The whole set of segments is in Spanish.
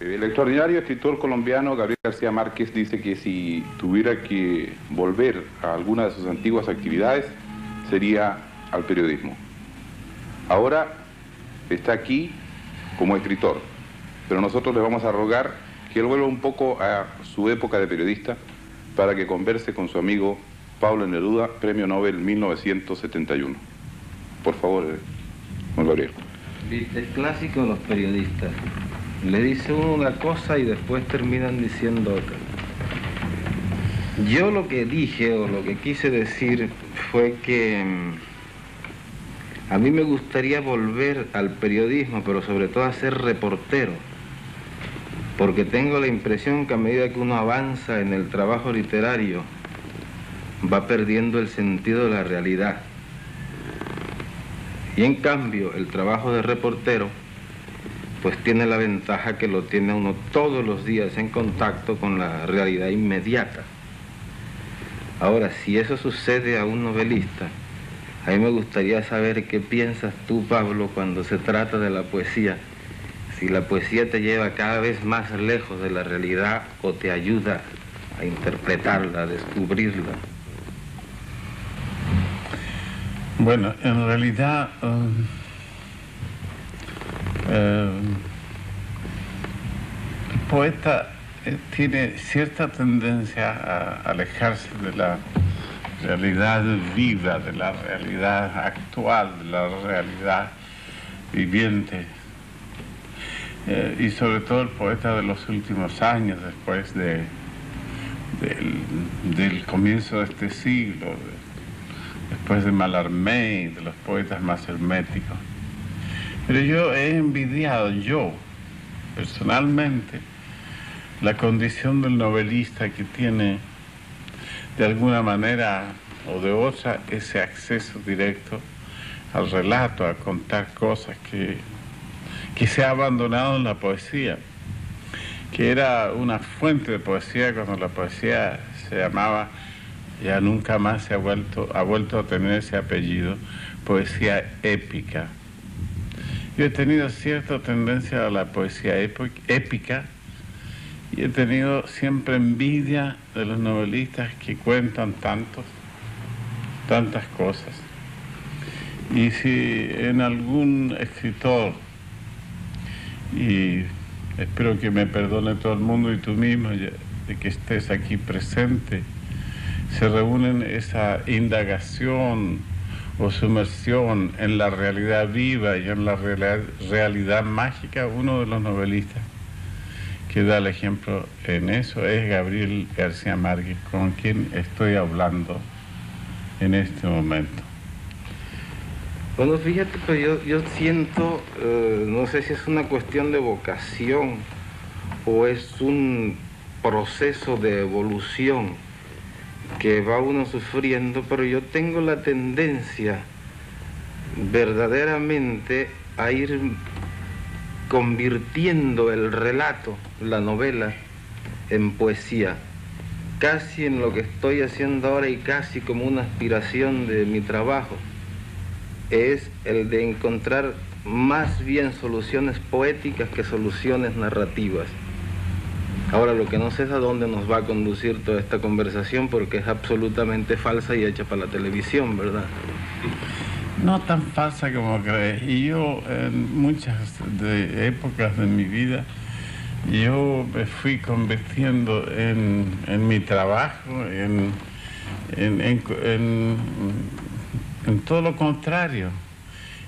El extraordinario escritor colombiano Gabriel García Márquez dice que si tuviera que volver a alguna de sus antiguas actividades, sería al periodismo. Ahora está aquí como escritor, pero nosotros le vamos a rogar que él vuelva un poco a su época de periodista para que converse con su amigo Pablo Neruda, Premio Nobel 1971. Por favor, don Gabriel. Es clásico de los periodistas. Le dice uno una cosa y después terminan diciendo otra. Yo lo que dije o lo que quise decir fue que a mí me gustaría volver al periodismo, pero sobre todo a ser reportero, porque tengo la impresión que a medida que uno avanza en el trabajo literario, va perdiendo el sentido de la realidad. Y en cambio, el trabajo de reportero, pues tiene la ventaja que lo tiene uno todos los días en contacto con la realidad inmediata. Ahora, si eso sucede a un novelista, a mí me gustaría saber qué piensas tú, Pablo, cuando se trata de la poesía. Si la poesía te lleva cada vez más lejos de la realidad o te ayuda a interpretarla, a descubrirla. Bueno, en realidad el poeta tiene cierta tendencia a alejarse de la realidad viva, de la realidad actual, de la realidad viviente. Y sobre todo el poeta de los últimos años, después del comienzo de este siglo, después de Mallarmé y de los poetas más herméticos. Pero yo he envidiado, personalmente, la condición del novelista que tiene, de alguna manera o de otra, ese acceso directo al relato, a contar cosas que se ha abandonado en la poesía, que era una fuente de poesía cuando la poesía se llamaba, ya nunca más ha vuelto a tener ese apellido, poesía épica. Yo he tenido cierta tendencia a la poesía épica y he tenido siempre envidia de los novelistas que cuentan tantas cosas. Y si en algún escritor, y espero que me perdone todo el mundo y tú mismo de que estés aquí presente, se reúnen esa indagación o sumersión en la realidad viva y en la realidad mágica, uno de los novelistas que da el ejemplo en eso es Gabriel García Márquez, con quien estoy hablando en este momento. Bueno, fíjate, pero yo siento, no sé si es una cuestión de vocación o es un proceso de evolución que va uno sufriendo, pero yo tengo la tendencia verdaderamente a ir convirtiendo el relato, la novela, en poesía, casi en lo que estoy haciendo ahora y casi como una aspiración de mi trabajo, es el de encontrar más bien soluciones poéticas que soluciones narrativas. Ahora, lo que no sé es a dónde nos va a conducir toda esta conversación, porque es absolutamente falsa y hecha para la televisión, ¿verdad? No tan falsa como crees. Y yo, en muchas épocas de mi vida, yo me fui convirtiendo en mi trabajo, en todo lo contrario,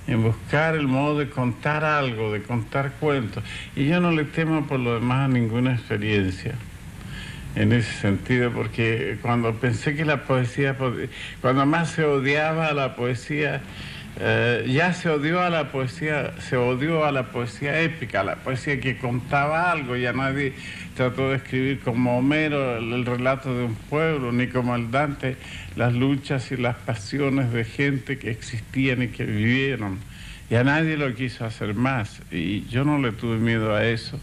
en buscar el modo de contar algo, de contar cuentos. Y yo no le temo por lo demás a ninguna experiencia en ese sentido, porque cuando pensé que la poesía, cuando más se odiaba a la poesía, ya se odió a la poesía épica, a la poesía que contaba algo. Ya nadie trató de escribir como Homero el relato de un pueblo, ni como el Dante las luchas y las pasiones de gente que existían y que vivieron. Ya nadie lo quiso hacer más, y yo no le tuve miedo a eso,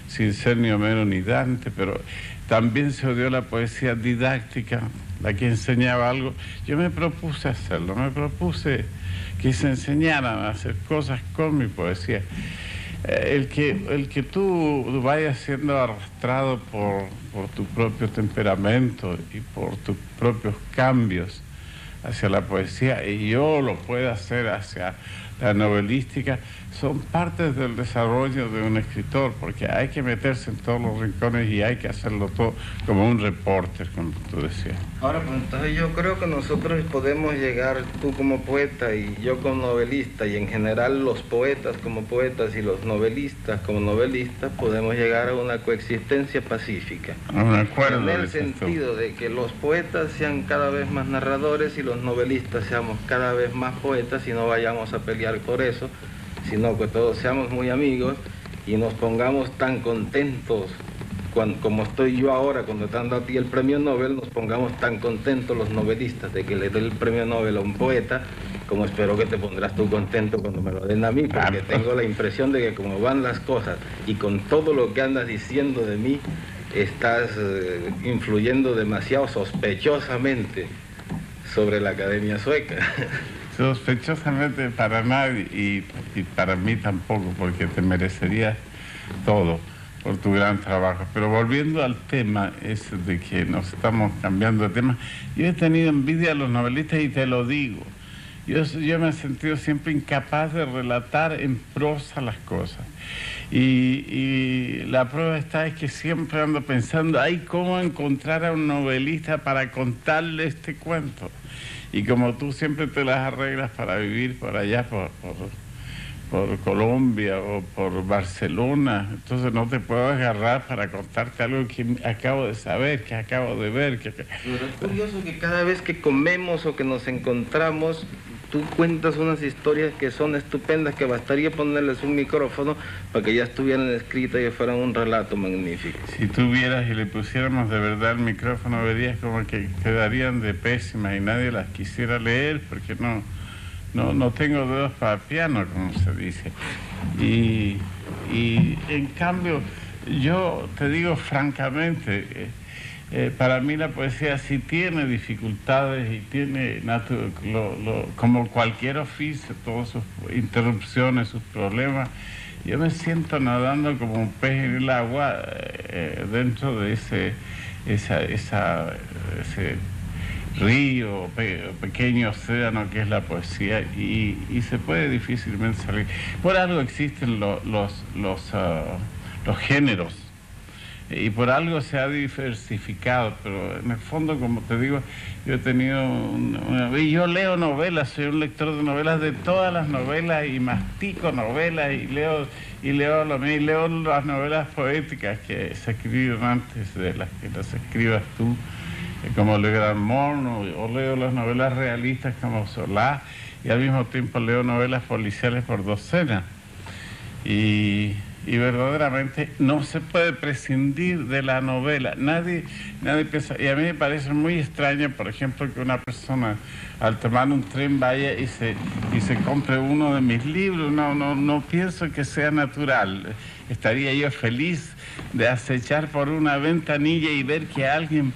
sin ser ni Homero ni Dante. Pero también se odió la poesía didáctica, la que enseñaba algo. Yo me propuse hacerlo, me propuse que se enseñaran a hacer cosas con mi poesía. el que tú vayas siendo arrastrado por tu propio temperamento y por tus propios cambios hacia la poesía, y yo lo pueda hacer hacia la novelística, son partes del desarrollo de un escritor, porque hay que meterse en todos los rincones y hay que hacerlo todo como un reporter, como tú decías. Ahora, pues entonces yo creo que nosotros podemos llegar, tú como poeta y yo como novelista, y en general los poetas como poetas y los novelistas como novelistas, podemos llegar a una coexistencia pacífica. A un acuerdo. En el sentido de que los poetas sean cada vez más narradores y los novelistas seamos cada vez más poetas, y no vayamos a pelear por eso, sino que todos seamos muy amigos y nos pongamos tan contentos como estoy yo ahora cuando te dando a ti el premio Nobel, nos pongamos tan contentos los novelistas de que le dé el premio Nobel a un poeta, como espero que te pondrás tú contento cuando me lo den a mí, porque tengo la impresión de que como van las cosas y con todo lo que andas diciendo de mí, estás influyendo demasiado sospechosamente sobre la Academia Sueca. Sospechosamente para nadie y para mí tampoco, porque te merecerías todo por tu gran trabajo. Pero volviendo al tema ese de que nos estamos cambiando de tema, yo he tenido envidia a los novelistas y te lo digo. Yo me he sentido siempre incapaz de relatar en prosa las cosas. Y la prueba está es que siempre ando pensando, ay, ¿cómo encontrar a un novelista para contarle este cuento? Y como tú siempre te las arreglas para vivir por allá, por Colombia o por Barcelona, entonces no te puedo agarrar para contarte algo que acabo de saber, que acabo de ver. Pero es curioso que cada vez que comemos o que nos encontramos, tú cuentas unas historias que son estupendas, que bastaría ponerles un micrófono para que ya estuvieran escritas y fueran un relato magnífico. Si tú vieras y le pusiéramos de verdad el micrófono, verías como que quedarían de pésimas y nadie las quisiera leer, porque no tengo dedos para piano, como se dice. Y en cambio, yo te digo francamente, para mí la poesía sí tiene dificultades y tiene, como cualquier oficio, todas sus interrupciones, sus problemas. Yo me siento nadando como un pez en el agua dentro de ese río, pequeño océano que es la poesía, y se puede difícilmente salir. Por algo existen los géneros, y por algo se ha diversificado, pero en el fondo, como te digo, yo he tenido y yo leo novelas, soy un lector de novelas, de todas las novelas, y mastico novelas, y leo las novelas poéticas que se escribieron antes de las que las escribas tú, como Le Grand Monde, o leo las novelas realistas como Solá, y al mismo tiempo leo novelas policiales por docenas. Y verdaderamente no se puede prescindir de la novela. Nadie piensa, y a mí me parece muy extraño, por ejemplo, que una persona al tomar un tren vaya y se compre uno de mis libros. No pienso que sea natural. Estaría yo feliz de acechar por una ventanilla y ver que alguien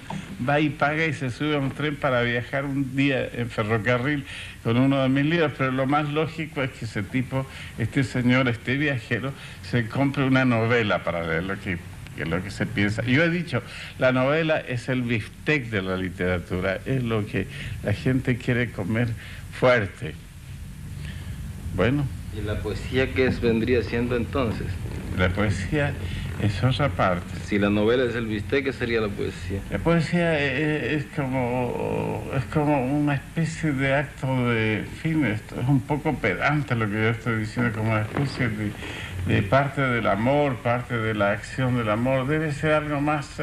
va y paga y se sube a un tren para viajar un día en ferrocarril con uno de mis libros, pero lo más lógico es que este señor, este viajero, se compre una novela para leer lo que se piensa. Yo he dicho, la novela es el bistec de la literatura, es lo que la gente quiere comer fuerte. Bueno. ¿Y la poesía qué vendría siendo entonces? La poesía es otra parte. Si la novela es el bistec, ¿qué sería la poesía? La poesía es como una especie de acto de fin. Esto es un poco pedante lo que yo estoy diciendo, como una especie de parte del amor, parte de la acción del amor. Debe ser algo más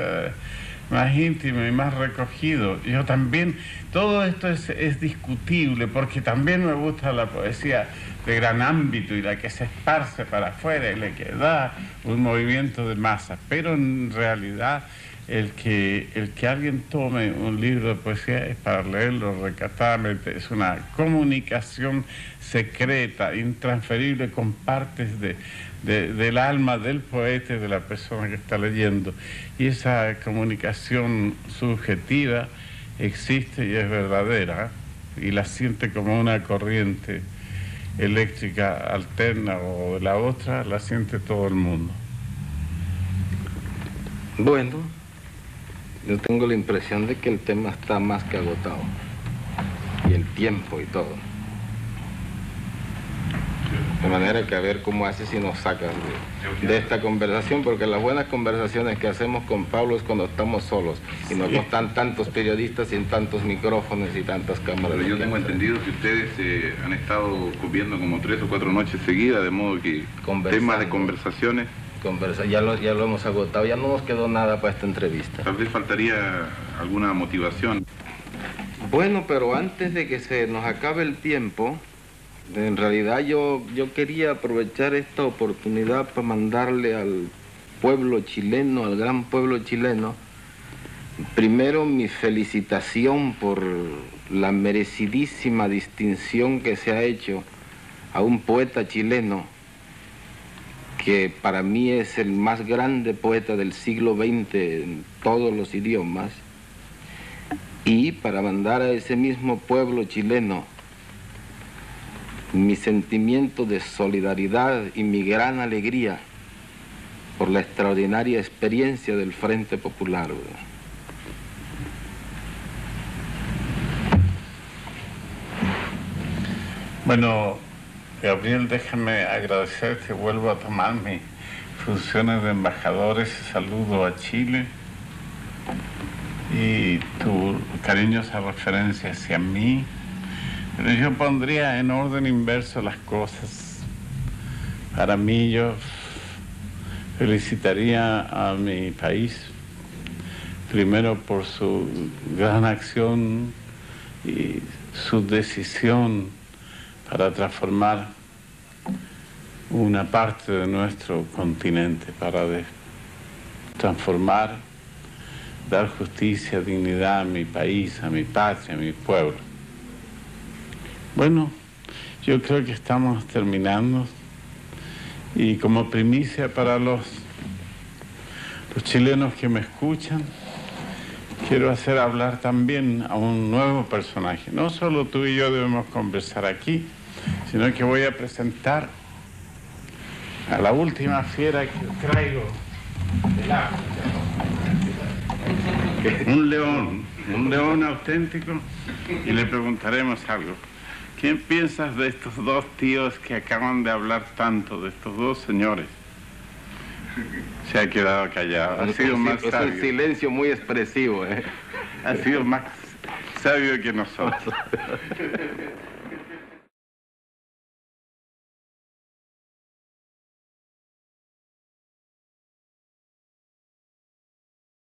íntimo y más recogido. Yo también, todo esto es discutible, porque también me gusta la poesía de gran ámbito y la que se esparce para afuera y la que da un movimiento de masa, pero en realidad el que alguien tome un libro de poesía es para leerlo recatadamente, es una comunicación secreta, intransferible, con partes del alma del poeta y de la persona que está leyendo, y esa comunicación subjetiva existe y es verdadera, y la siente como una corriente eléctrica alterna o de la otra, la siente todo el mundo. Bueno, yo tengo la impresión de que el tema está más que agotado. Y el tiempo y todo. De manera que a ver cómo haces si nos sacas de esta conversación, porque las buenas conversaciones que hacemos con Pablo es cuando estamos solos y no están tantos periodistas y tantos micrófonos y tantas cámaras. Pero yo tengo entendido que ustedes han estado comiendo como 3 o 4 noches seguidas, de modo que temas de conversaciones... Ya lo hemos agotado, ya no nos quedó nada para esta entrevista. Tal vez faltaría alguna motivación. Bueno, pero antes de que se nos acabe el tiempo, en realidad yo quería aprovechar esta oportunidad para mandarle al pueblo chileno, al gran pueblo chileno, primero mi felicitación por la merecidísima distinción que se ha hecho a un poeta chileno que para mí es el más grande poeta del siglo XX en todos los idiomas, y para mandar a ese mismo pueblo chileno mi sentimiento de solidaridad y mi gran alegría por la extraordinaria experiencia del Frente Popular. Bueno, Gabriel, déjame agradecerte, vuelvo a tomar mis funciones de embajador, ese saludo a Chile y tu cariñosa referencia hacia mí. Pero yo pondría en orden inverso las cosas. Para mí, yo felicitaría a mi país, primero por su gran acción y su decisión para transformar una parte de nuestro continente, para transformar, dar justicia, dignidad a mi país, a mi patria, a mi pueblo. Bueno, yo creo que estamos terminando y como primicia para los chilenos que me escuchan, quiero hacer hablar también a un nuevo personaje. No solo tú y yo debemos conversar aquí, sino que voy a presentar a la última fiera que traigo del África. Un león auténtico, y le preguntaremos algo. ¿Qué piensas de estos dos tíos que acaban de hablar tanto, de estos dos señores? Se ha quedado callado. Ha sido más sabio. Es un silencio muy expresivo, ¿eh? Ha sido más sabio que nosotros.